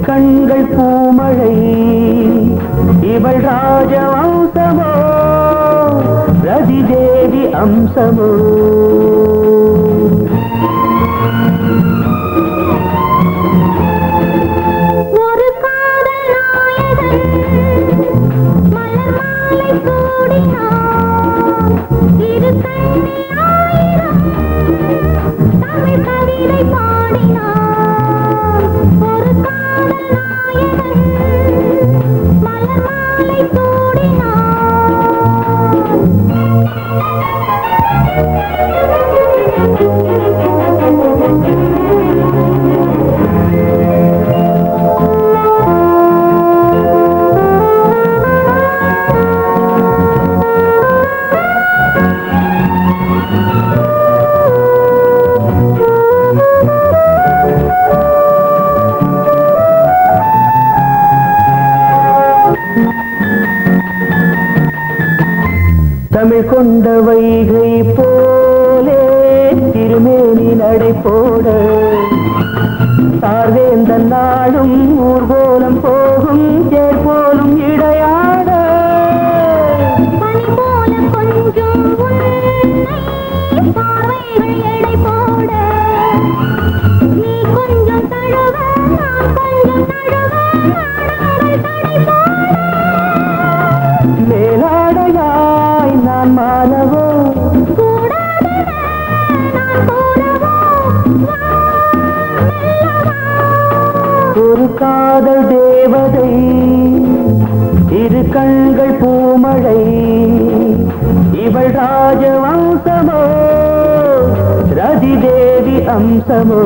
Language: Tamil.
கண்கள் பூமழை இவள் ராஜவம்சமோ ரதி தேவி அம்சமோ ஒரு காதல் நாயகன் மலர் மாலை சூடினான் இரு கண்ணில் ஆயிரம் தமிழ் கவிதை பாடினான் ஒரு காதல் நாயகன் மலர் மாலை சூடினான் தமிழ் கொண்ட வைகை போலே திருமேனி நடை போட சார்வேந்தன் நாடும் ஊர்கோலம் போகும் தேர் போலும் இடையாட பனி போல கொஞ்சம் உன்னை பார்வைகள் எடை போட நீ கொஞ்சம் தழுவ நான் கொஞ்சம் தழுவ நாடங்கள் தடை போட மேலாடையாய் நான் மாலவோ கூடாதன நான் கூடவோ ஒரு காதல் தேவதை இரு கண்கள் பூமழை இவள் ராஜவம்சமோ ரதி தேவி அம்சமோ